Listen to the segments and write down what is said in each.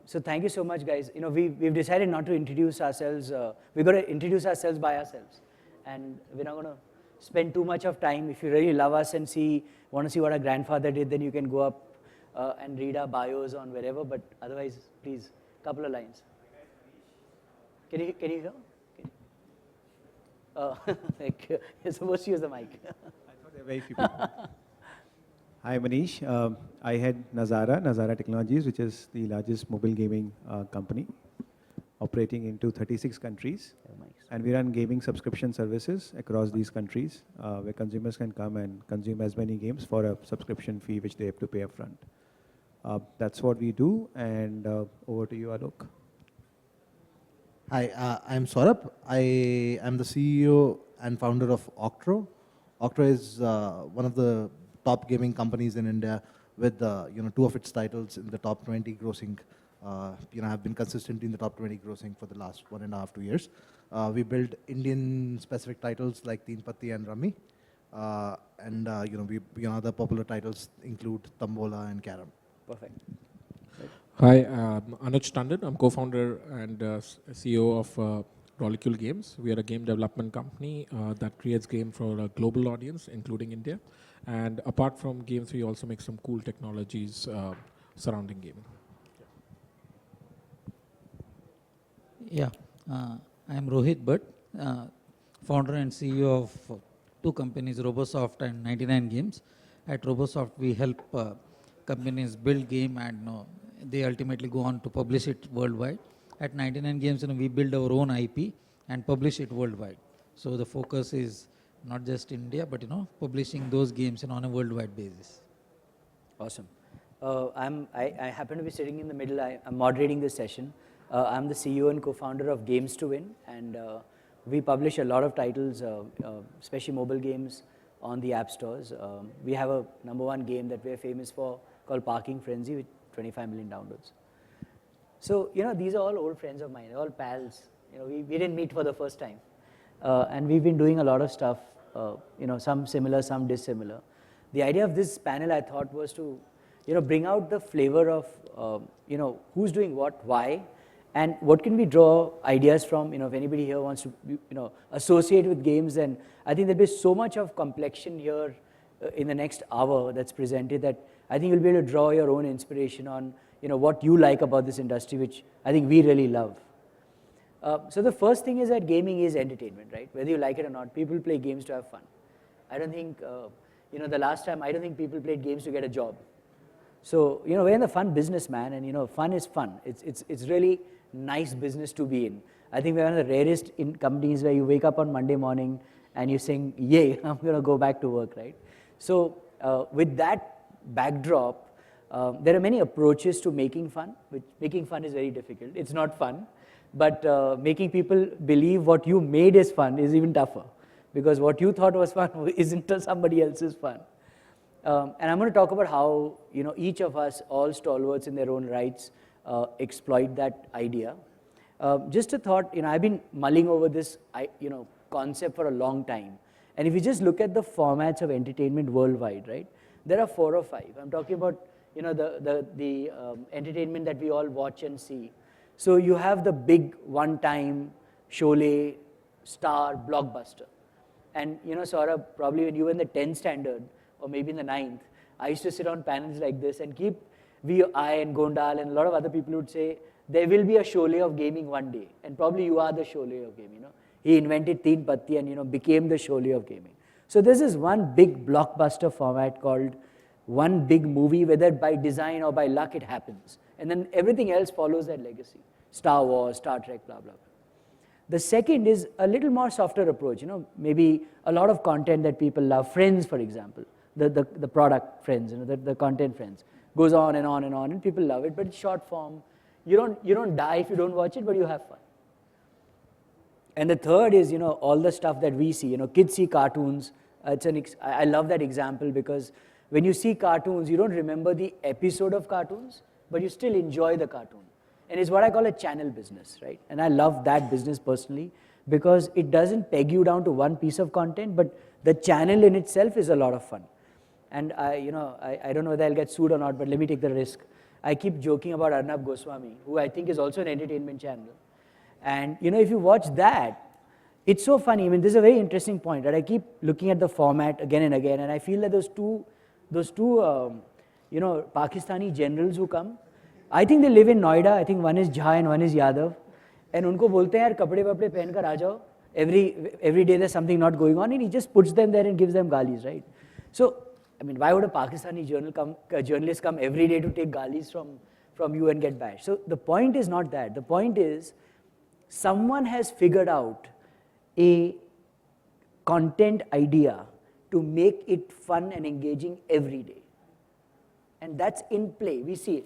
So thank you so much, guys. We've decided not to introduce ourselves. We're going to introduce ourselves by ourselves. And we're not going to spend too much of time. If you really love us and want to see what our grandfather did, then you can go up and read our bios on wherever. But otherwise, please, couple of lines. Can you hear? You're supposed to use the mic. I thought there were very few people. Hi, Manish. I head Nazara Technologies, which is the largest mobile gaming company, operating into 36 countries. And we run gaming subscription services across these countries, where consumers can come and consume as many games for a subscription fee, which they have to pay upfront. That's what we do, and over to you, Alok. Hi, I'm Saurabh. I am the CEO and founder of Octro. Octro is one of the top gaming companies in India with two of its titles in the top 20 grossing. Have been consistently in the top 20 grossing for the last 1.5 to 2 years. We build Indian-specific titles like Teen Patti and Rummy, other popular titles include Tambola and Carom. Perfect. Hi, I'm Anuj Tandon. I'm co-founder and CEO of Rollicule Games. We are a game development company that creates games for a global audience, including India. And apart from games, we also make some cool technologies surrounding gaming. Yeah, I'm Rohit Bhatt, founder and CEO of two companies, Robosoft and 99 Games. At Robosoft, we help companies build game and they ultimately go on to publish it worldwide. At 99 Games, we build our own IP and publish it worldwide. So the focus is not just India, but publishing those games on a worldwide basis. Awesome. I happen to be sitting in the middle. I'm moderating this session. I'm the CEO and co-founder of Games to Win, and we publish a lot of titles, especially mobile games, on the app stores. We have a #1 game that we're famous for called Parking Frenzy with 25 million downloads. So, these are all old friends of mine, all pals. We didn't meet for the first time. And we've been doing a lot of stuff, some similar, some dissimilar. The idea of this panel, I thought, was to, bring out the flavor of, who's doing what, why, and what can we draw ideas from. If anybody here wants to, associate with games, then I think there'll be so much of complexion here in the next hour that's presented that I think you'll be able to draw your own inspiration on, what you like about this industry, which I think we really love. So the first thing is that gaming is entertainment, right? Whether you like it or not, people play games to have fun. I don't think, the last time, I don't think people played games to get a job. So, we're in the fun business, man, and fun is fun. It's really nice business to be in. I think we're one of the rarest companies where you wake up on Monday morning and you sing, yay, I'm going to go back to work, right? So with that backdrop, there are many approaches to making fun. Making fun is very difficult. It's not fun. But making people believe what you made is fun is even tougher, because what you thought was fun isn't somebody else's fun. And I'm going to talk about how each of us, all stalwarts in their own rights, exploit that idea. Just a thought, I've been mulling over this concept for a long time. And if you just look at the formats of entertainment worldwide, right, there are 4 or 5. I'm talking about the entertainment that we all watch and see. So you have the big one-time Sholay star blockbuster. And Saurabh, probably when you were in the 10th standard, or maybe in the 9th, I used to sit on panels like this and I and Gondal and a lot of other people would say, there will be a Sholay of gaming one day. And probably you are the Sholay of gaming. He invented Teen Patti and became the Sholay of gaming. So this is one big blockbuster format called one big movie, whether by design or by luck it happens. And then everything else follows that legacy. Star Wars, Star Trek, blah, blah, blah. The second is a little more softer approach, maybe a lot of content that people love. Friends, for example, the product Friends, the content Friends. Goes on and on and on, and people love it, but it's short form. You don't die if you don't watch it, but you have fun. And the third is, all the stuff that we see. Kids see cartoons. I love that example because when you see cartoons, you don't remember the episode of cartoons, but you still enjoy the cartoon. And it's what I call a channel business, right? And I love that business personally because it doesn't peg you down to one piece of content, but the channel in itself is a lot of fun. And I don't know whether I'll get sued or not, but let me take the risk. I keep joking about Arnab Goswami, who I think is also an entertainment channel. And you know, if you watch that, it's so funny. I mean, this is a very interesting point, right? I keep looking at the format again and again, and I feel that those two you know, Pakistani generals who come, I think they live in Noida. I think one is Jha and one is Yadav. And उनको बोलते हैं यार कपड़े वपड़े पहन कर आ जाओ. Every day there's something not going on, and he just puts them there and gives them galis, right? So, I mean, why would a Pakistani journalist come every day to take galis from you and get bashed? So the point is not that. The point is, someone has figured out a content idea to make it fun and engaging every day. And that's in play, we see it.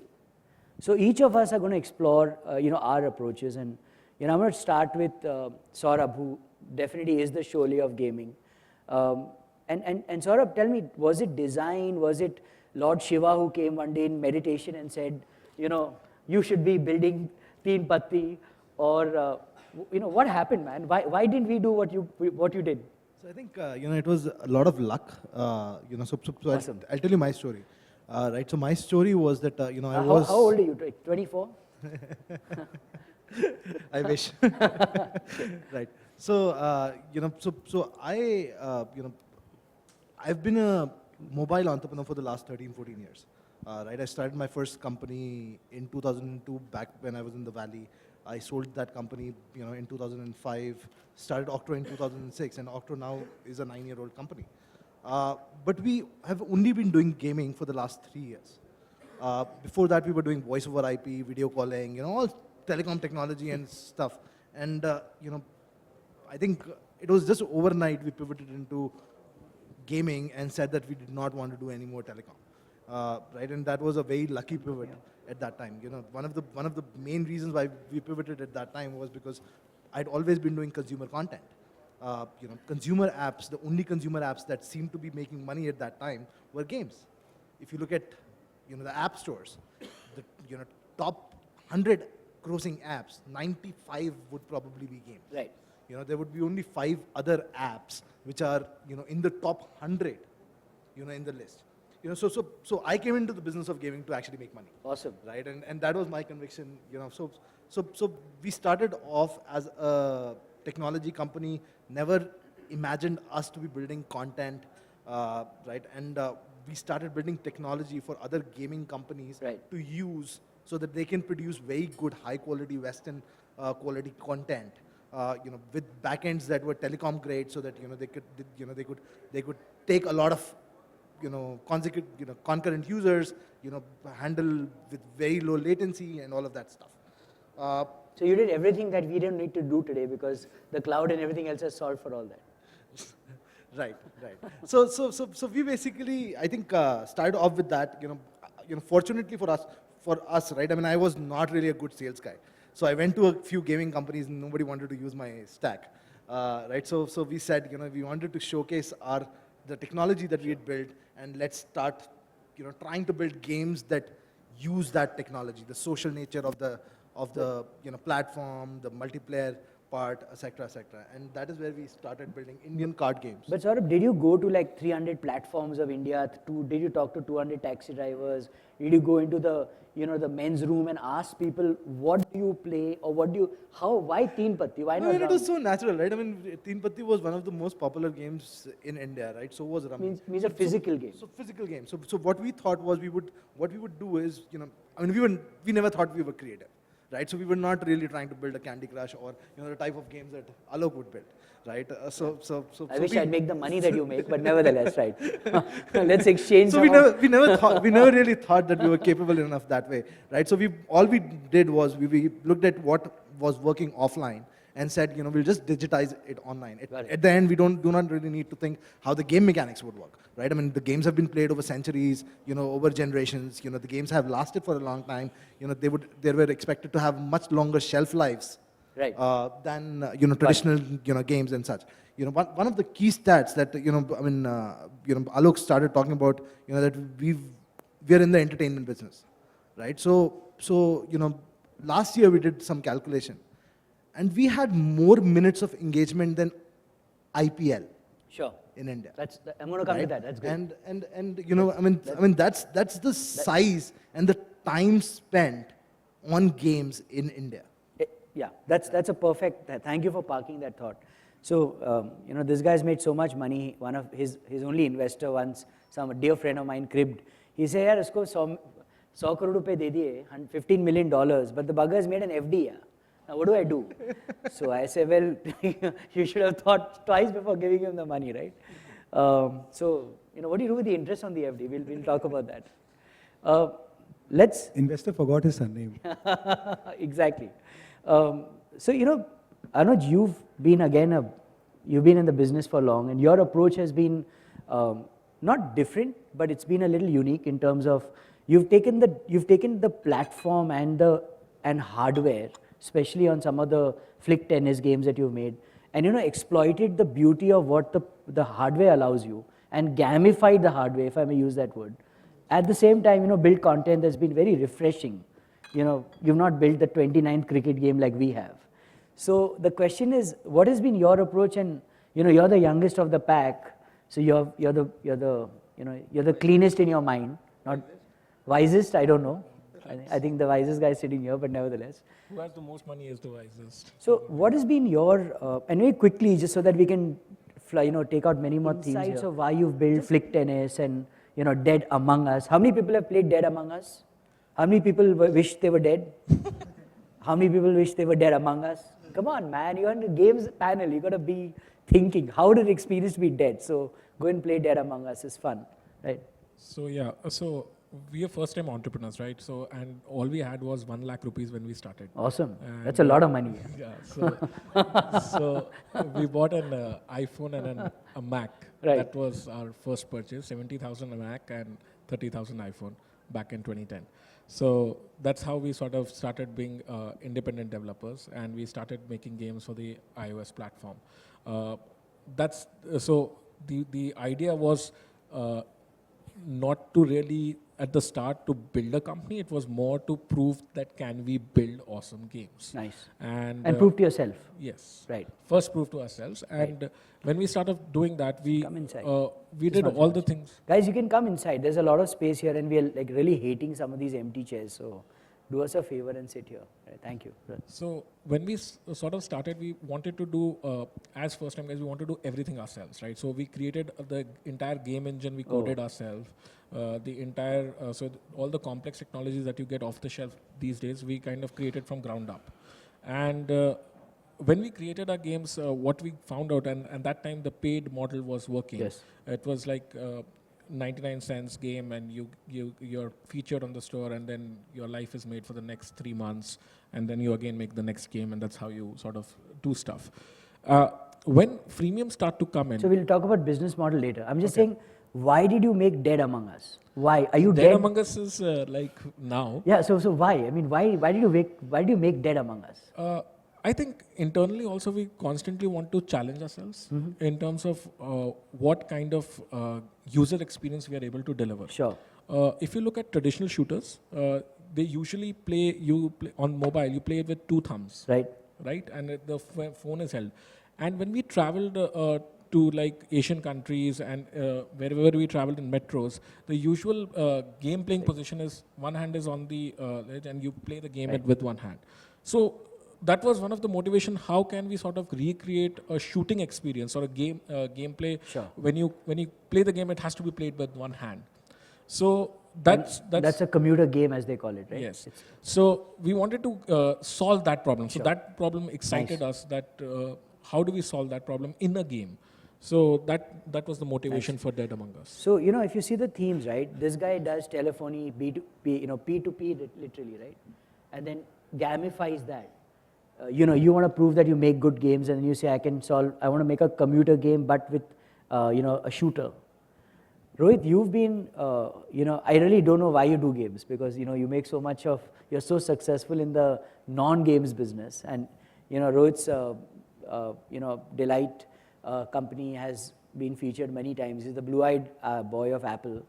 So each of us are going to explore, you know, our approaches. And, you know, I'm going to start with Saurabh, who definitely is the Sholay of gaming. And Saurabh, tell me, was it design? Was it Lord Shiva who came one day in meditation and said, you know, you should be building Teen Patti? Or, you know, what happened, man? Why didn't we do what you did? So I think, you know, it was a lot of luck. You know, so Awesome. I'll tell you my story. Right, so my story was that, you know, I How was... old are you? 24? I wish. Right. So, you know, so I, you know, I've been a mobile entrepreneur for the last 13, 14 years. Right, I started my first company in 2002, back when I was in the Valley. I sold that company, you know, in 2005, started Octro in 2006, and Octro now is a 9-year-old company. But we have only been doing gaming for the last 3 years. Before that, we were doing voice over IP, video calling, you know, all telecom technology and stuff. And, you know, I think it was just overnight we pivoted into gaming and said that we did not want to do any more telecom. Right, and that was a very lucky pivot at that time. You know, one of the main reasons why we pivoted at that time was because I'd always been doing consumer content. You know, consumer apps, the only consumer apps that seemed to be making money at that time were games. If you look at, you know, the app stores, the, you know, top 100 grossing apps, 95 would probably be games. Right. You know, there would be only 5 other apps which are, you know, in the top 100, you know, in the list. You know, so I came into the business of gaming to actually make money. Awesome. Right, and that was my conviction. You know, so we started off as a technology company, never imagined us to be building content, right? And we started building technology for other gaming companies to use so that they can produce very good, high quality Western quality content. You know, with backends that were telecom grade, so that, you know, they could take a lot of, you know, concurrent users, you know, handle with very low latency and all of that stuff. So you did everything that we didn't need to do today because the cloud and everything else has solved for all that. Right. So we basically, I think, started off with that. You know, fortunately for us, right? I mean, I was not really a good sales guy. So I went to a few gaming companies and nobody wanted to use my stack, right? So we said, you know, we wanted to showcase the technology that we had built, and let's start, you know, trying to build games that use that technology, the social nature of the you know, platform, the multiplayer part, etc., etc. And that is where we started building Indian card games. But Saurabh, did you go to like 300 platforms of India? Did you talk to 200 taxi drivers? Did you go into the, you know, the men's room and ask people, what do you play, or why Teen Patti? Why not? It was so natural, right? I mean, Teen Patti was one of the most popular games in India, right? So was Rummy. Means a physical game. So physical game. So what we thought was what we would do is, you know, I mean, we never thought we were creative. Right, so we were not really trying to build a Candy Crush or, you know, the type of games that Alok would build, right? I wish I'd make the money that you make, but nevertheless, right? Let's exchange. So we never really thought that we were capable enough that way, right? So all we did was we looked at what was working offline and said, you know, we'll just digitize it online. At the end, we do not really need to think how the game mechanics would work, right? I mean, the games have been played over centuries, you know, over generations. You know, the games have lasted for a long time. You know, they were expected to have much longer shelf lives, right, than you know, traditional, you know, games and such. You know, one of the key stats that, you know, I mean, you know, Alok started talking about, you know, that we're in the entertainment business, right? So you know, last year we did some calculation, and we had more minutes of engagement than IPL. Sure. In India. I'm going to come to that. That's good. And you know, I mean that's the size and the time spent on games in India? Yeah, that's a perfect, thank you for parking that thought. So, this guy's made so much money. One of his only investor once, some dear friend of mine cribbed. He said, yaar, usko 100 crore rupees de diye, $15 million, but the bugger's made an FD. Yeah. Now, what do I do? So I say, well, you should have thought twice before giving him the money, right? So, what do you do with the interest on the FD? We'll talk about that. Investor forgot his surname. Exactly. So, Anuj, you've been in the business for long, and your approach has been not different, but it's been a little unique in terms of you've taken the platform and hardware, especially on some of the flick tennis games that you've made, and exploited the beauty of what the hardware allows you, and gamified the hardware, if I may use that word. At the same time, build content that's been very refreshing. You've not built the 29th cricket game like we have. So the question is, what has been your approach? And you're the youngest of the pack, so you're the cleanest in your mind, not wisest. I don't know. I think the wisest guy is sitting here, but nevertheless. Who has the most money is the wisest. So what has been your and very quickly, just so that we can take out many more insights of why you've built flick tennis and Dead Among Us. How many people have played Dead Among Us? How many people wish they were dead? How many people wish they were dead among us? Come on, man, you're on the games panel. You got to be thinking, how did it experience to be dead? So go and play Dead Among Us. It's fun, right? So yeah, so we are first-time entrepreneurs, right? So and all we had was 1 lakh rupees when we started. Awesome. And that's a lot of money. Yeah. So we bought an iPhone and a Mac. Right. That was our first purchase. 70,000 a Mac and 30,000 iPhone back in 2010. So that's how we sort of started being independent developers, and we started making games for the iOS platform. So the idea was not to really at the start to build a company. It was more to prove that can we build awesome games. Nice. And prove to yourself. Yes. Right. First prove to ourselves, and when we started doing that, we come inside. We did all the things. Guys, you can come inside. There's a lot of space here, and we are like really hating some of these empty chairs. So do us a favor and sit here. Right, thank you. So when we sort of started, we wanted to do, as first time guys, we wanted to do everything ourselves, right? So we created the entire game engine, we coded ourselves. The entire, all the complex technologies that you get off the shelf these days, we kind of created from ground up. And when we created our games, what we found out, and that time the paid model was working. Yes. It was like 99 cents game, and you're featured on the store, and then your life is made for the next 3 months, and then you again make the next game, and that's how you sort of do stuff. When freemium start to come in. So we'll talk about business model later. I'm just saying, why did you make Dead Among Us? Why are you Dead dead? Among Us is like now. Yeah. So why? I mean, why did you make Dead Among Us? I think internally also we constantly want to challenge ourselves in terms of what kind of user experience we are able to deliver. Sure. If you look at traditional shooters, they usually play on mobile. You play it with 2 thumbs. Right. Right, and the phone is held. And when we traveled to like Asian countries and wherever we traveled in metros, the usual game playing position is one hand is on the ledge and you play the game with one hand. So that was one of the motivation. How can we sort of recreate a shooting experience or a gameplay? Sure. When you play the game, it has to be played with one hand. So that's a commuter game, as they call it, right? Yes. So we wanted to solve that problem. So that problem excited us. That how do we solve that problem in a game? So that was the motivation for Dead Among Us. So if you see the themes, right? This guy does telephony, P2P, P2P literally, right? And then gamifies that. You want to prove that you make good games, and then you say, I want to make a commuter game, but with, a shooter. Rohit, you've been, I really don't know why you do games, because, you make so much you're so successful in the non-games business. And, Rohit's, Delight company has been featured many times. He's the blue-eyed boy of Apple.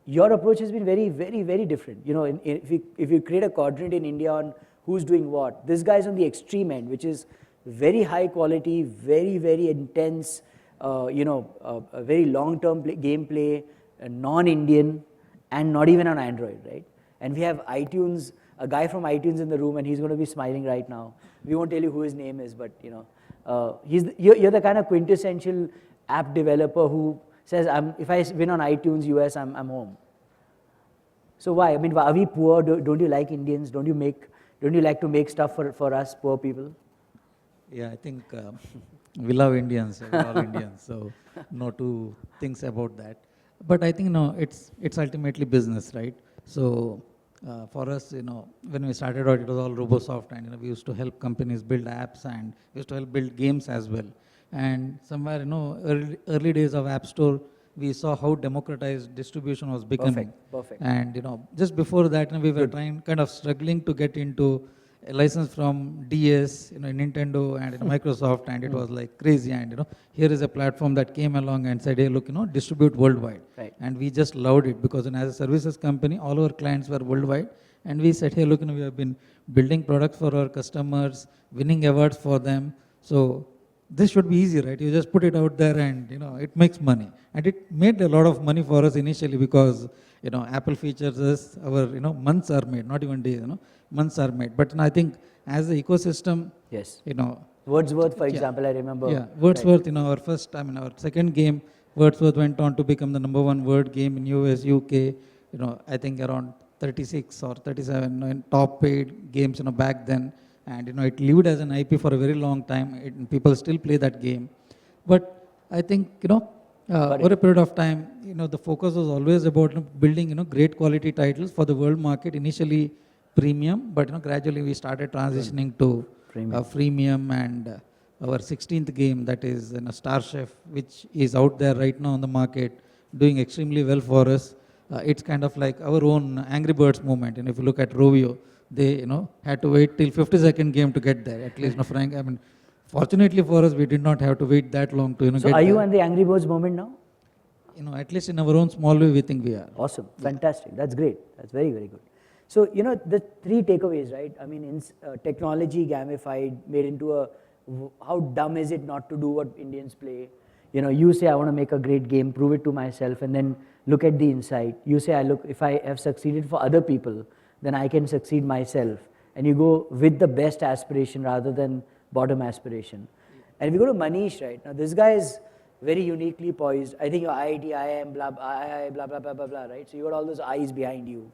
Your approach has been very, very, very different. If you create a quadrant in India on who's doing what, this guy's on the extreme end, which is very high quality, very, very intense, a very long-term gameplay, non-Indian, and not even on Android, right? And we have iTunes, a guy from iTunes in the room, and he's going to be smiling right now. We won't tell you who his name is, but you're the kind of quintessential app developer who says, if I win on iTunes US, I'm home. So why? I mean, are we poor? Don't you like Indians? Don't you like to make stuff for us poor people? Yeah, I think we love Indians, we're all Indians, so no two things about that. But I think, it's ultimately business, right? So for us, when we started out, it was all RoboSoft, and we used to help companies build apps, and we used to help build games as well. And somewhere, early days of App Store, we saw how democratized distribution was becoming. Perfect. And just before that, we were kind of struggling to get into a license from DS, Nintendo and Microsoft, and it was like crazy. And here is a platform that came along and said, hey, look, distribute worldwide. Right. And we just loved it because as a services company, all our clients were worldwide. And we said, hey, look, we have been building products for our customers, winning awards for them. So this should be easy, right? You just put it out there and, it makes money. And it made a lot of money for us initially because, Apple features us, our, months are made, not even days, months are made. But I think as the ecosystem, yes. Wordsworth, for example, I remember. Yeah, Wordsworth, our second game, Wordsworth went on to become the #1 word game in US, UK, I think around 36 or 37 in top paid games, back then. And, it lived as an IP for a very long time. People still play that game. But I think, over a period of time, the focus was always about building, great quality titles for the world market. Initially premium, but gradually we started transitioning to freemium, and our 16th game, that is Star Chef, which is out there right now on the market, doing extremely well for us. It's kind of like our own Angry Birds moment. And if you look at Rovio, they had to wait till 52nd game to get there. At least, Frank, I mean, fortunately for us, we did not have to wait that long to So get are you there. on the Angry Birds moment now? At least in our own small way, we think we are. Awesome, fantastic. That's great. That's very, very good. So, the three takeaways, right? I mean, technology gamified, made into how dumb is it not to do what Indians play? You say, I want to make a great game, prove it to myself, and then look at the insight. You say, if I have succeeded for other people, then I can succeed myself. And you go with the best aspiration rather than bottom aspiration. And if you go to Manish, right? Now, this guy is very uniquely poised. I think your IIT, IIM, blah, blah, blah, blah, blah, blah, right? So you got all those eyes behind you.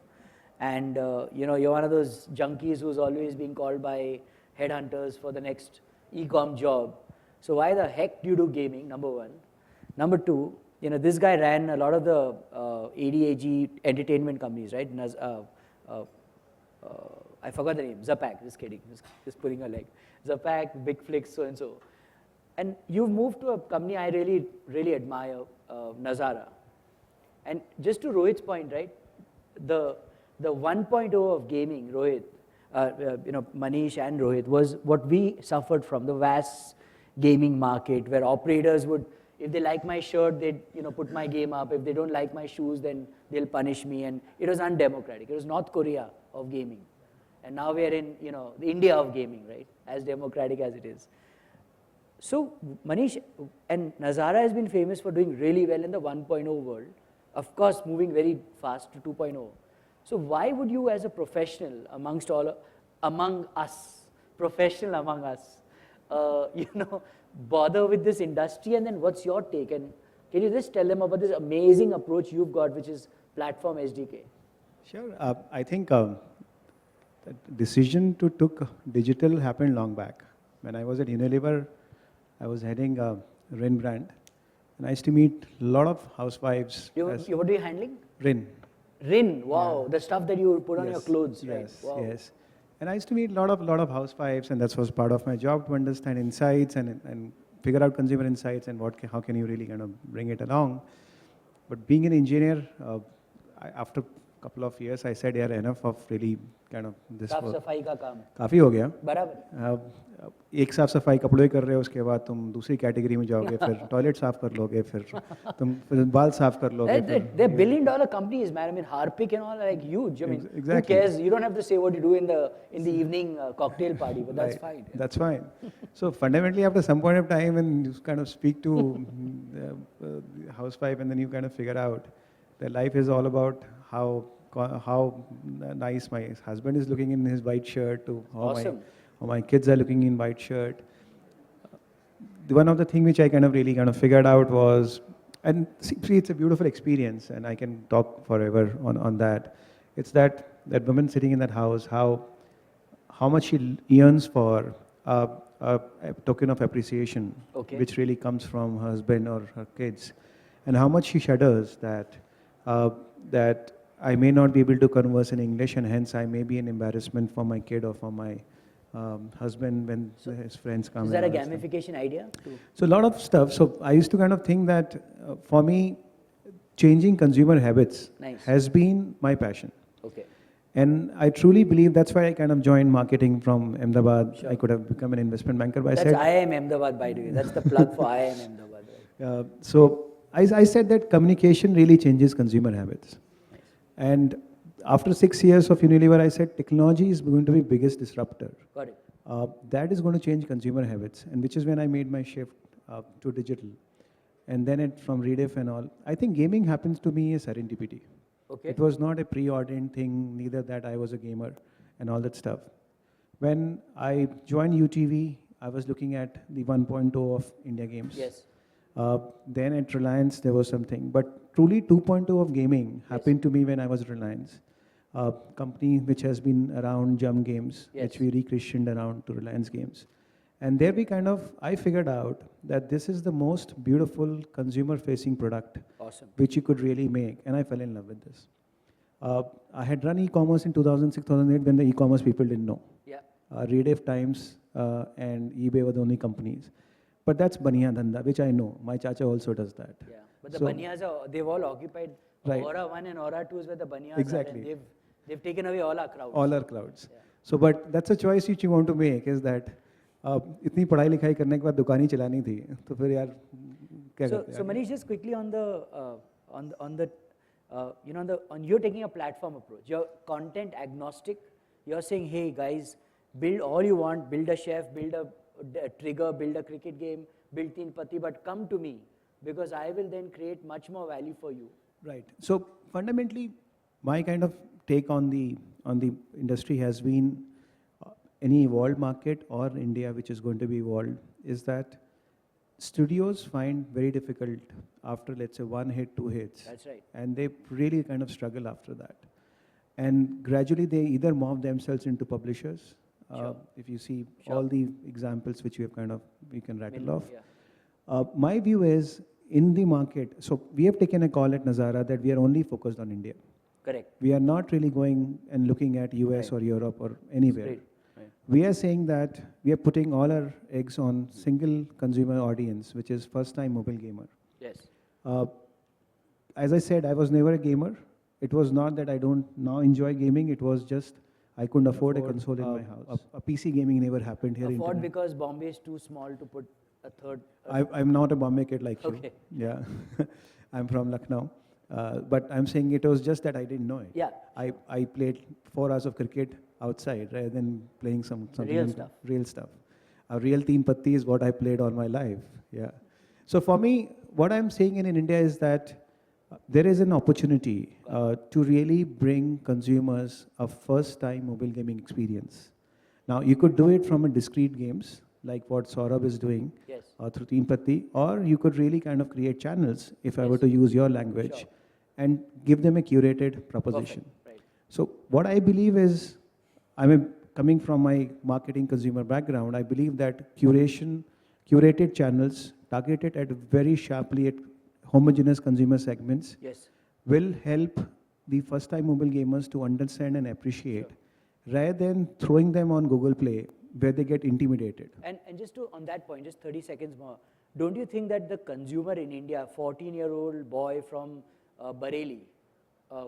And, you're one of those junkies who's always being called by headhunters for the next e-com job. So why the heck do you do gaming, number one? Number two, this guy ran a lot of the ADAG entertainment companies, right? I forgot the name, Zapak, just kidding, just pulling a leg. Zapak, Big Flicks, so and so. And you've moved to a company I really, really admire, Nazara. And just to Rohit's point, right, the 1.0 of gaming, Rohit, Manish and Rohit, was what we suffered from, the vast gaming market, where operators would, if they like my shirt, they'd put my game up. If they don't like my shoes, then they'll punish me. And it was undemocratic. It was North Korea of gaming. And now we are in the India of gaming, right? As democratic as it is. So Manish and Nazara has been famous for doing really well in the 1.0 world. Of course, moving very fast to 2.0. So why would you, as a professional among us, bother with this industry? And then what's your take? And can you just tell them about this amazing approach you've got, which is platform SDK? Sure. I think the decision to took digital happened long back. When I was at Unilever, I was heading Rin brand, and I used to meet a lot of housewives. What are you handling? Rin. Rin, wow, the stuff that you put on your clothes, right? Yes, Wow. yes. And I used to meet a lot of housewives, and that was part of my job, to understand insights and figure out consumer insights and how can you really kind of bring it along. But being an engineer, after a couple of years, I said, yeah, enough of really kind of this साफ work. सफाई का काम काफ़ी हो गया. बराबर एक साफ सफाई कपड़े कर रहे हो, उसके बाद तुम दूसरी कैटेगरी में जाओगे, फिर टॉयलेट साफ कर लोगे, फिर तुम बाल साफ कर लोगे. They're billion-dollar companies, man. I mean, Harpic and all are like huge. I mean, Exactly. who cares? You don't have to say what you do in the evening cocktail party, but that's fine. That's fine. So fundamentally, after some point of time, when you kind of speak to the housewife, and then you kind of figure out that life is all about how how nice my husband is looking in his white shirt, to Awesome. how my kids are looking in white shirt. One of the things which I really figured out was, and see, it's a beautiful experience, and I can talk forever on that. It's that woman sitting in that house, how much she yearns for a token of appreciation, Okay. which really comes from her husband or her kids, and how much she shudders that I may not be able to converse in English, and hence I may be an embarrassment for my kid or for my husband when his friends come. Is that a and all that stuff. gamification idea? So a lot of stuff. So I used to think that for me, changing consumer habits Nice. has been my passion. Okay. And I truly believe that's why I joined marketing from Ahmedabad. Sure. I could have become an investment banker, but I That's said, IIM Ahmedabad, by the way. That's the plug for IIM Ahmedabad. Right? so I said that communication really changes consumer habits. Nice. And after 6 years of Unilever, I said technology is going to be biggest disruptor. Got it. That is going to change consumer habits, and which is when I made my shift to digital. And then from Rediff and all, I think gaming happens to me as serendipity. Okay. It was not a preordained thing, neither that I was a gamer and all that stuff. When I joined UTV, I was looking at the 1.0 of India Games. Yes. Then at Reliance, there was something. But truly 2.0 of gaming happened to me when I was at Reliance. A company which has been around Jump Games, which we rechristened around to Reliance Games. And there we I figured out that this is the most beautiful consumer-facing product Awesome. which you could really make, and I fell in love with this. I had run e-commerce in 2006, 2008 when the e-commerce people didn't know. Yeah. Rediff, Times, and eBay were the only companies. But that's Baniya Dhanda, which I know. My chacha also does that. Yeah. But the So- Baniyas they've all occupied. Right. Aura 1 and Aura 2 is where the Baniyas Exactly. are, and they've taken away all our crowds. All our clouds. Yeah. So, but that's a choice which you want to make, is that इतनी पढ़ाई लिखाई करने के बाद दुकान ही चलानी थी, तो फिर यार क्या करते हैं? So Manish, just quickly on you're taking a platform approach. You're content agnostic. You're saying, hey guys, build all you want, build a chef, build a trigger, build a cricket game, build Teen Patti, but come to me because I will then create much more value for you. Right. So fundamentally, my take on the industry has been any evolved market or India which is going to be evolved is that studios find very difficult after, let's say, 1 hit, 2 hits. That's right. And they really struggle after that. And gradually they either morph themselves into publishers. Sure. If you see Sure. all the examples which we have we can rattle off. Yeah. My view is in the market, so we have taken a call at Nazara that we are only focused on India. Correct. We are not really going and looking at US Right. or Europe or anywhere. Great. Right. We are saying that we are putting all our eggs on single consumer audience, which is first-time mobile gamer. Yes. As I said, I was never a gamer. It was not that I don't now enjoy gaming. It was just I couldn't afford a console in my house. A PC gaming never happened here in Afford India. because Bombay is too small to put a third. I'm not a Bombay kid like you. Okay. Yeah. I'm from Lucknow. But I'm saying it was just that I didn't know it. Yeah. I played 4 hours of cricket outside rather than playing something Real stuff. Real stuff. A real Teen Patti is what I played all my life. Yeah. So for me, what I'm saying in India is that there is an opportunity to really bring consumers a first-time mobile gaming experience. Now, you could do it from a discrete games, like what Saurabh is doing Yes. through Teen Patti, or you could really create channels, if I were Yes. to use your language, Sure. and give them a curated proposition. Perfect. Right. So what I believe is, coming from my marketing consumer background, I believe that curated channels targeted at very sharply at homogeneous consumer segments Yes. will help the first-time mobile gamers to understand and appreciate, rather than throwing them on Google Play where they get intimidated. And just on that point, just 30 seconds more, don't you think that the consumer in India, 14-year-old boy from Bareilly,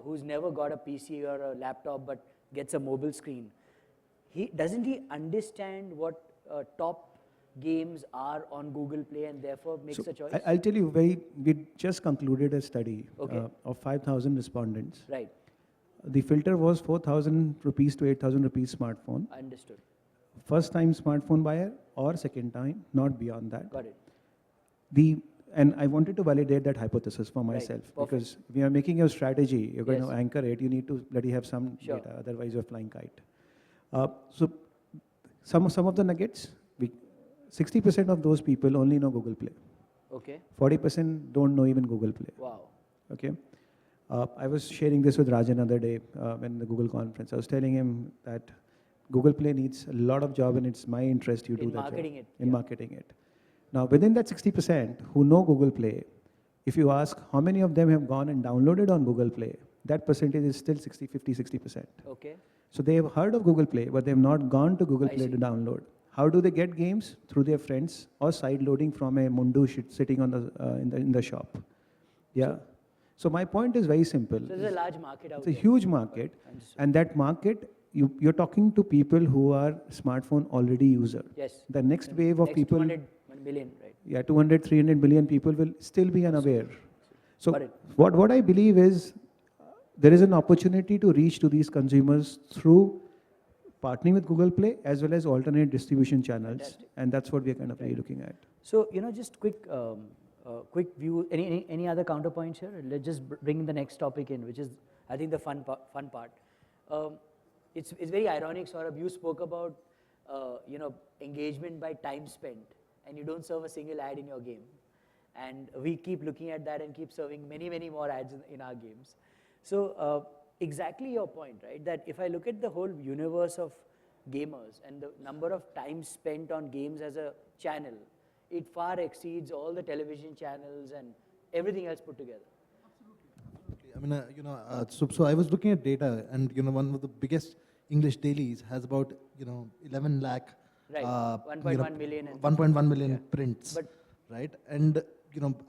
who's never got a PC or a laptop but gets a mobile screen, doesn't he understand what top games are on Google Play and therefore makes a choice? I'll tell you, we just concluded a study of 5,000 respondents. Right, The filter was 4,000 rupees to 8,000 rupees smartphone. understood. First time smartphone buyer or second time, not beyond that. Got it. The and I wanted to validate that hypothesis for Right, myself, perfect. because if you are making your strategy, you're going Yes. to anchor it, you need to bloody have some Sure. data, otherwise you're flying kite. So some of the nuggets, 60% of those people only know Google Play. Okay. 40% don't know even Google Play. Wow. Okay. I was sharing this with Rajan the other day in the Google conference. I was telling him that Google Play needs a lot of job, and it's my interest you do In that marketing job. it, In yeah. marketing it. Now, within that 60% who know Google Play, if you ask how many of them have gone and downloaded on Google Play, that percentage is still 60%. Okay. So they have heard of Google Play, but they have not gone to Google I Play see. to download. How do they get games? Through their friends or side loading from a Mundu sitting on in the shop. Yeah. So my point is very simple. So there's a large market out It's there. a huge market, Understood. and that market, you're talking to people who are smartphone already user. Yes. The next wave of Next people, 200 million, right? yeah, 200, 300 million people will still be unaware. So Got it. what I believe is there is an opportunity to reach to these consumers through partnering with Google Play as well as alternate distribution channels, Fantastic. and that's what we are kind of really Right. looking at. So, just quick view, any other counterpoints here? Let's just bring the next topic in, which is, I think, the fun part. It's very ironic, Saurabh, you spoke about, engagement by time spent, and you don't serve a single ad in your game. And we keep looking at that and keep serving many, many more ads in our games. So, exactly your point, right? That if I look at the whole universe of gamers and the number of time spent on games as a channel, it far exceeds all the television channels and everything else put together. I mean, so I was looking at data, and one of the biggest English dailies has about 11 lakh, Right, 1.1 million and 1.1 million yeah. prints, But right? And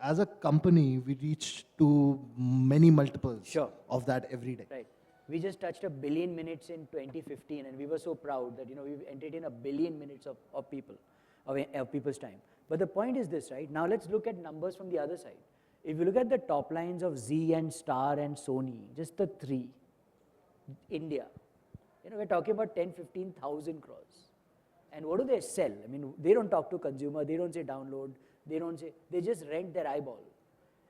as a company, we reach to many multiples Sure. of that every day. right, we just touched 1 billion minutes in 2015, and we were so proud that we've entertained 1 billion minutes of people's time. But the point is this, right? Now let's look at numbers from the other side. If you look at the top lines of Z and Star and Sony, just the three, India, we're talking about 10-15,000 crores. And what do they sell? I mean, they don't talk to consumer, they don't say download, they just rent their eyeball.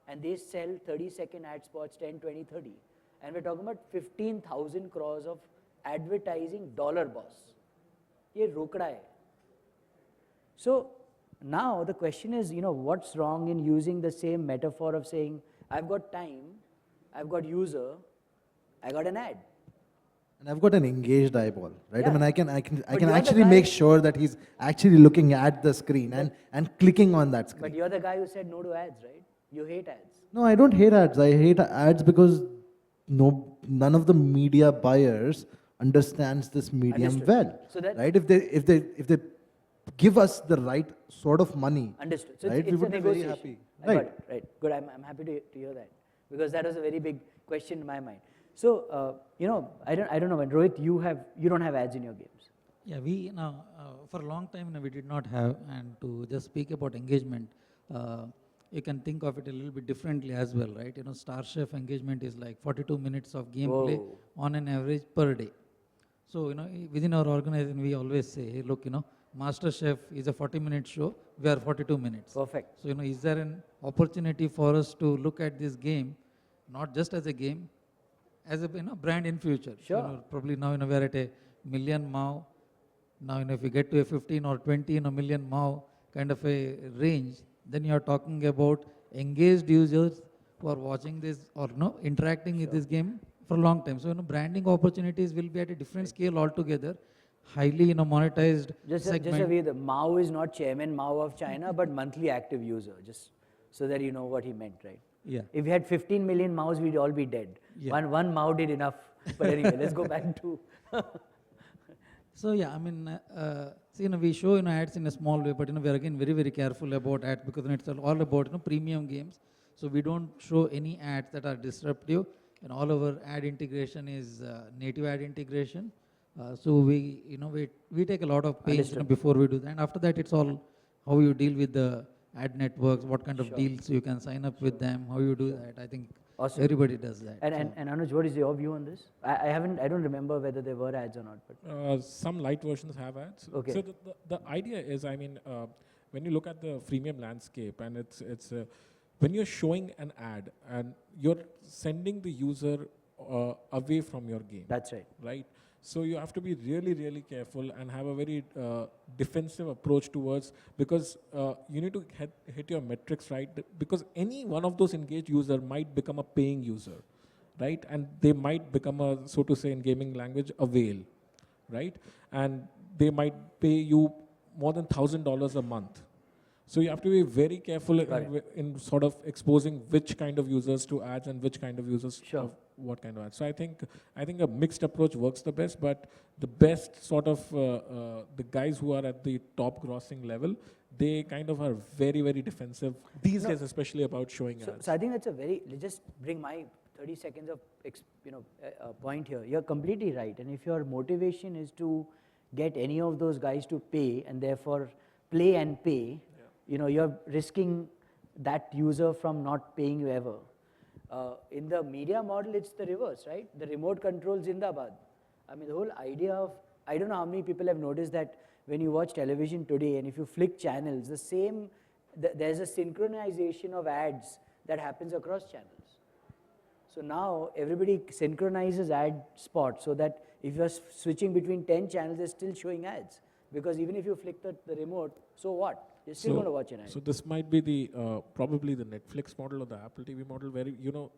And they sell 30-second ad spots, 10, 20, 30. And we're talking about 15,000 crores of advertising dollar, boss. Ye rokda hai. So now the question is, what's wrong in using the same metaphor of saying, I've got time, I've got user, I got an ad. And I've got an engaged eyeball, right? Yeah. I mean, I can But you're the actually guy- make sure that he's actually looking at the screen and clicking on that screen. But you're the guy who said no to ads, right? You hate ads. No, I don't hate ads. I hate ads because none of the media buyers understands this medium Understood. well, So that- right? If they give us the right sort of money, Understood. So right, it's we a would be very negotiation. happy. I got Right. it. Right. Good. I'm happy to hear that, because that was a very big question in my mind. So I don't know, when Rohit, you don't have ads in your games. Yeah, we for a long time we did not have, and to just speak about engagement, you can think of it a little bit differently as well, right? Star Chef engagement is like 42 minutes of gameplay Whoa. on an average per day. So within our organization we always say, hey, look, Master Chef is a 40-minute show, we are 42 minutes. Perfect. So is there an opportunity for us to look at this game not just as a game, as a brand in future? Sure. Probably now we are at a million MAU. Now if you get to a 15 or 20 million MAU kind of a range, then you are talking about engaged users who are watching this or interacting with this game for a long time. So branding opportunities will be at a different scale altogether, highly monetized Just segment. a way, the Mao is not Chairman Mao of China, but monthly active user, just so that you know what he meant, right? Yeah. If we had 15 million Maos, we'd all be dead. Yeah. One Mao did enough. But anyway, let's go back to... So yeah, I mean, we show ads in a small way, but we are again very, very careful about ads, because it's all about premium games. So we don't show any ads that are disruptive, and all our ad integration is native ad integration. So we take a lot of pains Understood. before we do that. And after that, it's all how you deal with the ad networks, what kind of Sure. deals you can sign up with them, how you do that. I think Awesome. everybody does that. And Anuj, what is your view on this? I don't remember whether there were ads or not, but Some light versions have ads. Okay. So the idea is, when you look at the freemium landscape, and it's when you're showing an ad and you're sending the user away from your game. That's right. Right? So you have to be really, really careful and have a very defensive approach towards, because you need to hit your metrics right, because any one of those engaged user might become a paying user, right? And they might become a, so to say in gaming language, a whale, right? And they might pay you more than $1,000 a month. So you have to be very careful in sort of exposing which kind of users to ads and which kind of users Sure. of what kind of ads. So I think a mixed approach works the best, but the best sort of the guys who are at the top grossing level, they kind of are very, very defensive these days, especially about showing ads. So I think that's let's just bring my 30 seconds of point here. You're completely right. And if your motivation is to get any of those guys to pay and therefore play and pay, you're risking that user from not paying you ever. In the media model, it's the reverse, right? The remote control Zindabad. I mean, the whole idea of, I don't know how many people have noticed that when you watch television today and if you flick channels, there's a synchronization of ads that happens across channels. So now everybody synchronizes ad spots so that if you're switching between 10 channels, they're still showing ads. Because even if you flick the remote, so what? You're still going to watch an ad. So this might be the probably the Netflix model or the Apple TV model, where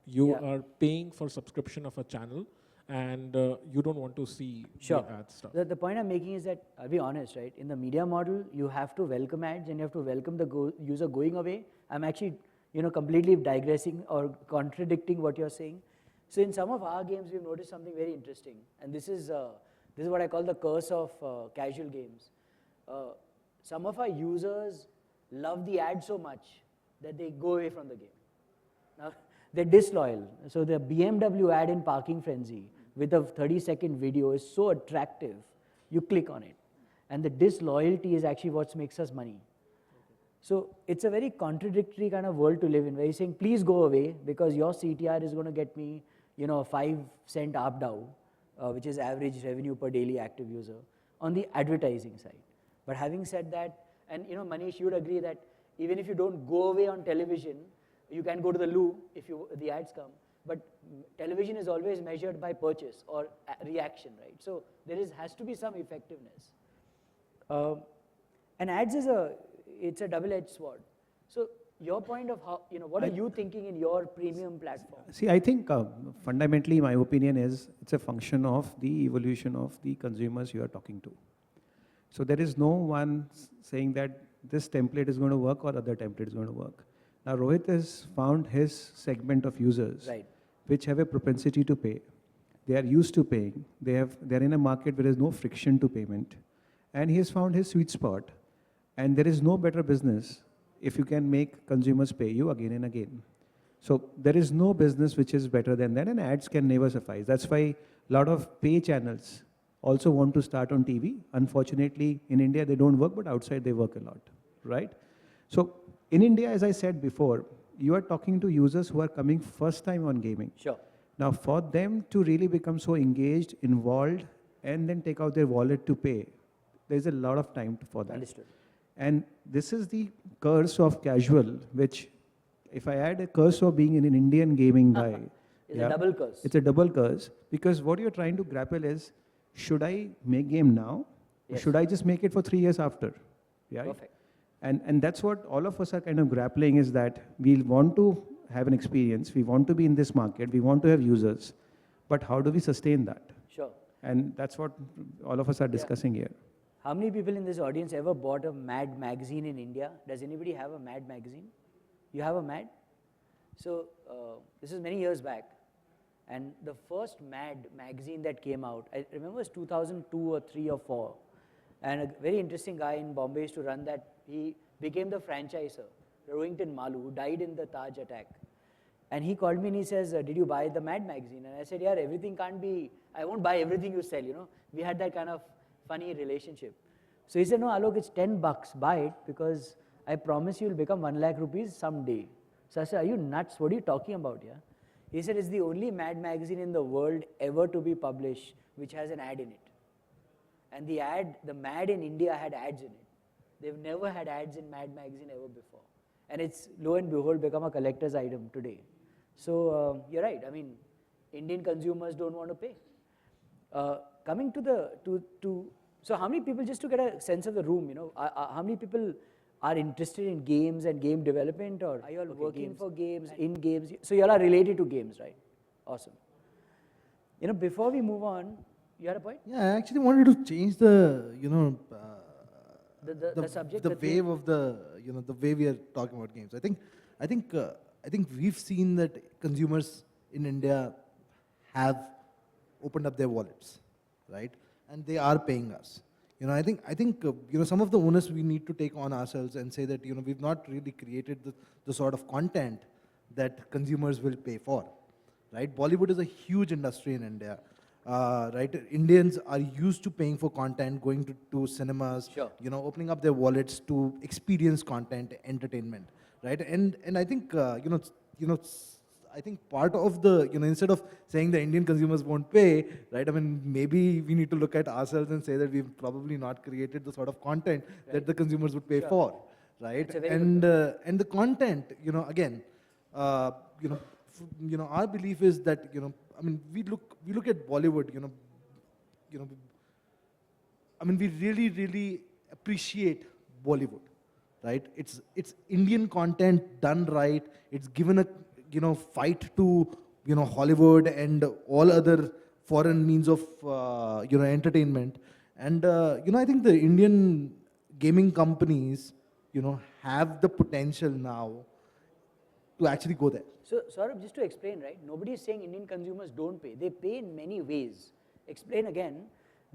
you are paying for subscription of a channel, and you don't want to see the ad stuff. The point I'm making is that, I'll be honest, right? In the media model, you have to welcome ads and you have to welcome the user going away. I'm actually completely digressing or contradicting what you're saying. So in some of our games, we've noticed something very interesting, and this is what I call the curse of casual games. Some of our users love the ad so much that they go away from the game. Now, they're disloyal. So the BMW ad in Parking Frenzy with a 30-second video is so attractive, you click on it. And the disloyalty is actually what makes us money. So it's a very contradictory kind of world to live in, where you're saying, please go away because your CTR is going to get me, a 5-cent ARPDAU, which is average revenue per daily active user, on the advertising side. But having said that, and Manish, you would agree that even if you don't go away on television, you can go to the loo if the ads come. But television is always measured by purchase or reaction, right? So there has to be some effectiveness. And ads it's a double-edged sword. So your point of how, what are you thinking in your premium platform? See, I think fundamentally my opinion is it's a function of the evolution of the consumers you are talking to. So there is no one saying that this template is going to work or other template is going to work. Now Rohit has found his segment of users, which have a propensity to pay. They are used to paying. They're in a market where there is no friction to payment. And he has found his sweet spot. And there is no better business if you can make consumers pay you again and again. So there is no business which is better than that, and ads can never suffice. That's why a lot of pay channels also want to start on TV. Unfortunately, in India, they don't work, but outside they work a lot, right? So in India, as I said before, you are talking to users who are coming first time on gaming. Sure. Now, for them to really become so engaged, involved, and then take out their wallet to pay, there's a lot of time for that. Understood. And this is the curse of casual, which if I add a curse of being an Indian gaming guy, it's a double curse. It's a double curse, because what you're trying to grapple is, should I make game now? Or should I just make it for 3 years after? Yeah. Perfect. And that's what all of us are kind of grappling, is that we want to have an experience, we want to be in this market, we want to have users, but how do we sustain that? Sure. And that's what all of us are discussing here. How many people in this audience ever bought a Mad magazine in India? Does anybody have a Mad magazine? You have a Mad? So this is many years back. And the first Mad magazine that came out, I remember it was 2002 or 3 or 4. And a very interesting guy in Bombay used to run that. He became the franchisor, Rohington Malu, who died in the Taj attack. And he called me and he says, did you buy the Mad magazine? And I said, yeah, everything can't be, I won't buy everything you sell, We had that kind of funny relationship. So he said, no, Alok, it's $10, buy it, because I promise you'll become 1 lakh rupees someday. So I said, are you nuts? What are you talking about here? He said, it's the only Mad magazine in the world ever to be published which has an ad in it. And the Mad in India had ads in it. They've never had ads in Mad Magazine ever before. And it's, lo and behold, become a collector's item today. So you're right. I mean, Indian consumers don't want to pay. Coming to the, so how many people, just to get a sense of the room, you know, how many people are interested in games and game development, or are you all working for games, in games? So you all are related to games, right? Awesome. You know, before we move on, you had a point? Yeah, I actually wanted to change the, The subject, the the wave theme? of the way we are talking about games. I think we've seen that consumers in India have opened up their wallets, right? And they are paying us. I think some of the onus we need to take on ourselves and say that we've not really created the sort of content that consumers will pay for, right? Bollywood is a huge industry in India. Right, Indians are used to paying for content, going to cinemas, Sure. Opening up their wallets to experience content, entertainment, right? And I think I think part of the instead of saying the Indian consumers won't pay, right? I mean, maybe we need to look at ourselves and say that we've probably not created the sort of content that the consumers would pay Sure. for, right? That's a very good And the content, again, our belief is that I mean, we look at Bollywood, I mean, we really appreciate Bollywood, right? It's Indian content done right. It's given a fight to Hollywood and all other foreign means of entertainment. And I think the Indian gaming companies have the potential now to actually go there. So, Saurabh, just to explain, right? Nobody is saying Indian consumers don't pay. They pay in many ways. Explain again.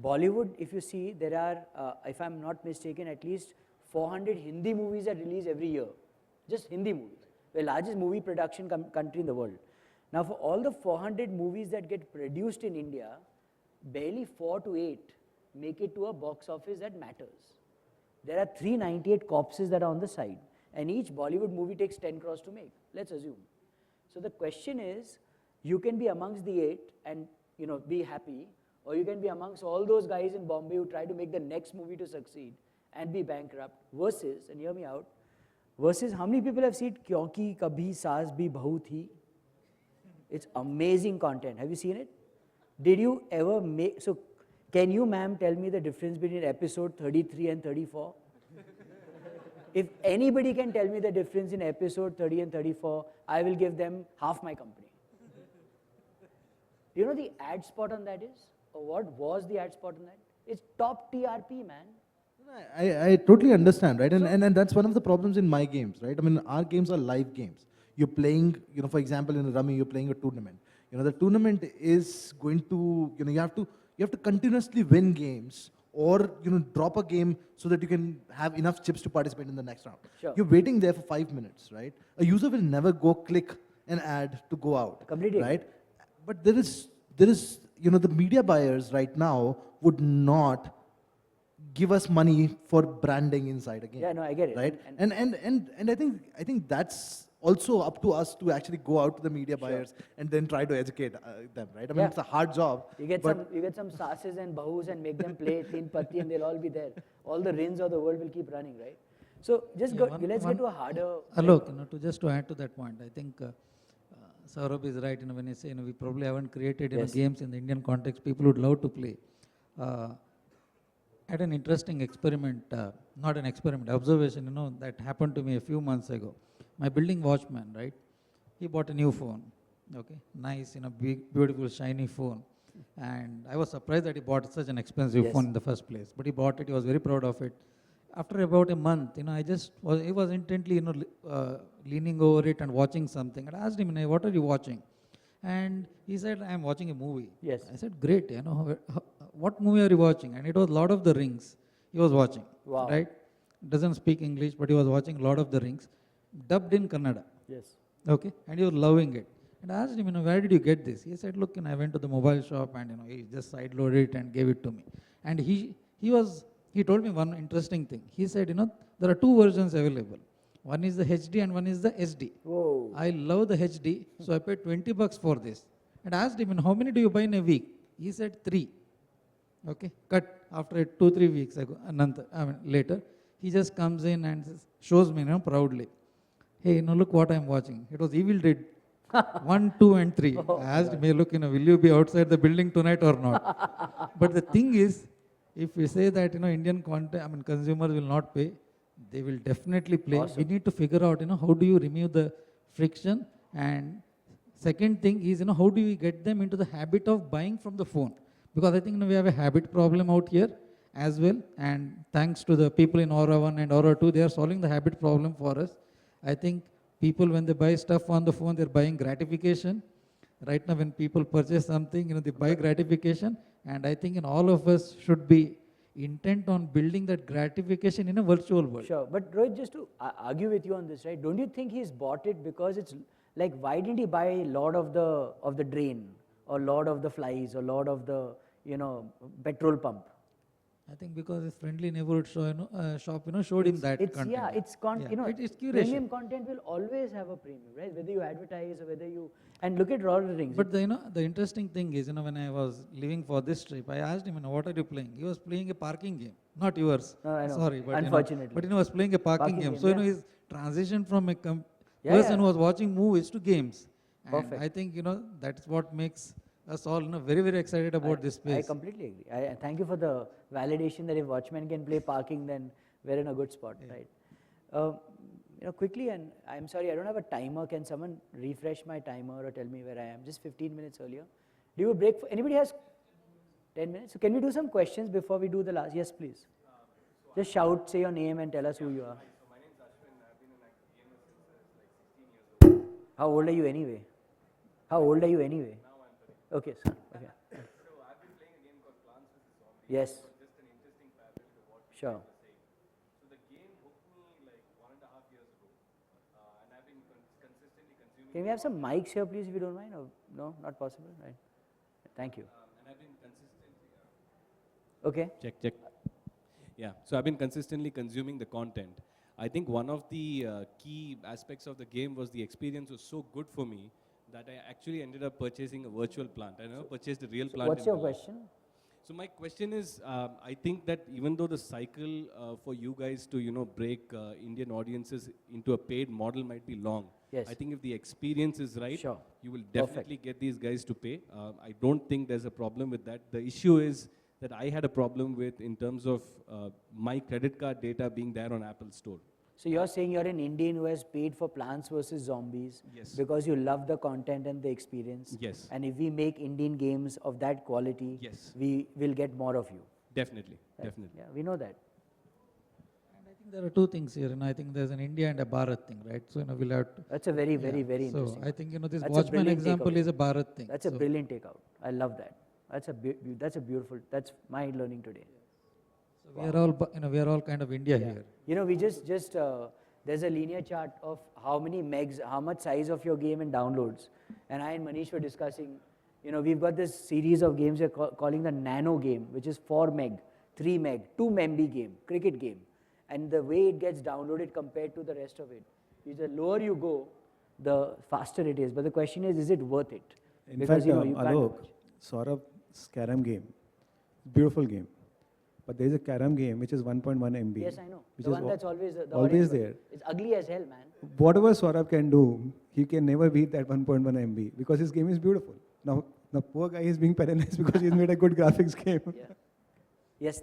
Bollywood, if you see, there are, if I'm not mistaken, at least 400 Hindi movies that release every year. Just Hindi movies. The largest movie production country in the world. Now, for all the 400 movies that get produced in India, barely 4 to 8 make it to a box office that matters. There are 398 corpses that are on the side. And each Bollywood movie takes 10 crores to make, let's assume. So the question is, you can be amongst the 8 and be happy, or you can be amongst all those guys in Bombay who try to make the next movie to succeed and be bankrupt, versus, and hear me out, versus how many people have seen Kyonki Kabhi Saas Bhi Bahu Thi? It's amazing content. Have you seen it? Did you ever make, so can you, ma'am, tell me the difference between episode 33 and 34? If anybody can tell me the difference in episode 30 and 34, I will give them half my company. Do you know the ad spot on that is? Or what was the ad spot on that? It's top TRP, man. I totally understand, right? And that's one of the problems in my games, right? I mean, our games are live games. You're playing, for example, in Rummy, you're playing a tournament. The tournament is going to, you have to continuously win games, or drop a game so that you can have enough chips to participate in the next round. Sure. You're waiting there for 5 minutes, right? A user will never go click an ad to go out, Completely. right? But there is the media buyers right now would not give us money for branding inside a game. Yeah, no, I get it. Right? And I think that's also up to us to actually go out to the media buyers and then try to educate them, right? I mean, it's a hard job. You get some sasses and bahus and make them play Teen Patti and they'll all be there. All the rins of the world will keep running, right? So just let's get to a harder... Alok, to add to that point, I think Saurabh is right, when he say, we probably haven't created games in the Indian context people would love to play. Had an interesting experiment, not an experiment, observation, that happened to me a few months ago. My building watchman, right, he bought a new phone, okay, nice, big, beautiful, shiny phone. And I was surprised that he bought such an expensive phone in the first place. But he bought it, he was very proud of it. After about a month, he was intently, leaning over it and watching something. And I asked him, what are you watching? And he said, I am watching a movie. Yes. I said, great, what movie are you watching? And it was Lord of the Rings he was watching, right? Doesn't speak English, but he was watching Lord of the Rings, dubbed in Kannada. Yes. Okay, and he was loving it. And I asked him, where did you get this? He said, look, I went to the mobile shop and, he just sideloaded it and gave it to me. And he told me one interesting thing. He said, there are two versions available. One is the HD and one is the SD. Whoa. I love the HD, so I paid $20 for this. And I asked him, how many do you buy in a week? He said 3. Okay, cut after 2-3 weeks ago, later. he just comes in and shows me, proudly, hey, look what I'm watching. It was Evil Dead 1, 2, and 3. I asked him, hey, look, will you be outside the building tonight or not? But the thing is, if we say that, Indian content, consumers will not pay, they will definitely play. Awesome. We need to figure out, how do you remove the friction? And second thing is, how do we get them into the habit of buying from the phone? Because I think we have a habit problem out here as well. And thanks to the people in Aura 1 and Aura 2, they are solving the habit problem for us. I think people, when they buy stuff on the phone, they're buying gratification. Right now, when people purchase something, they buy gratification. And I think all of us should be intent on building that gratification in a virtual world. Sure, but Rohit, just to argue with you on this, right? Don't you think he's bought it because it's like, why didn't he buy Lord of the Drain, or Lord of the Flies, or Lord of the petrol pump? I think because his friendly neighborhood shop showed him that content. Yeah, it's it's curation. Premium content will always have a premium, right? Whether you advertise or whether you, and look at Lord of the Rings. But the interesting thing is, when I was leaving for this trip, I asked him, what are you playing? He was playing a parking game, not yours. No, I know. Sorry, but unfortunately, but he was playing a parking game. So yeah. his transition from a person yeah. who was watching movies to games. And Perfect. I think that's what makes us all very, very excited about this space. I completely agree. I thank you for the validation that if Watchmen can play parking, then we're in a good spot, right? Quickly, and I'm sorry, I don't have a timer. Can someone refresh my timer or tell me where I am? Just 15 minutes earlier. Do you break? Anybody has 10 minutes? So can we do some questions before we do the last? Yes, please. Just shout, say your name, and tell us who you are. So my name is Ashwin. I've been an gamer since I was like 16 years old. How old are you anyway? How old are you anyway? Now I'm 30. Okay, sir. Okay. So I've been playing a game called Plants vs. Zombies. Yes. It was just an interesting parallel to what you Sure. guys were saying. So the game hooked me like 1.5 years ago. And I've been consistently consuming Can we have some mics here, please, if you don't mind? Or no, not possible? Right. Thank you. and I've been consistently Okay. check. Yeah. So I've been consistently consuming the content. I think one of the key aspects of the game was the experience was so good for me that I actually ended up purchasing a virtual plant. I never purchased a real plant. What's in your my life. question? So my question is, I think that even though the cycle for you guys to break Indian audiences into a paid model might be long, Yes. I think if the experience is right, Sure. you will definitely get these guys to pay. I don't think there's a problem with that. The issue is that I had a problem with in terms of my credit card data being there on Apple Store. So you're saying you're an Indian who has paid for Plants vs. Zombies Yes. because you love the content and the experience. Yes. And if we make Indian games of that quality, Yes. we will get more of you. Definitely, Right? definitely. Yeah, we know that. And I think there are two things here, and I think there's an India and a Bharat thing, right? So we'll have to. That's a very, very, very So interesting. I think this That's a Watchman brilliant example takeaway. is a Bharat thing. That's a So- brilliant takeout. I love that. That's a beautiful. That's my learning today. So we are all we are all kind of India here. We just there's a linear chart of how many megs, how much size of your game and downloads. And I and Manish were discussing, we've got this series of games we're calling the nano game, which is 4 meg, 3 meg, 2 MB game, cricket game. And the way it gets downloaded compared to the rest of it, the lower you go, the faster it is. But the question is it worth it? In Because, fact, you can't. Alok, Saurabh's Carom game, beautiful game. But there is a Carom game which is 1.1 MB. Yes, I know. Which The is one that's always the always orange one. there. It's ugly as hell, man. Whatever Saurabh can do, he can never beat that 1.1 MB because his game is beautiful. Now, the poor guy is being penalized because he's made a good graphics game. Yeah. Yes.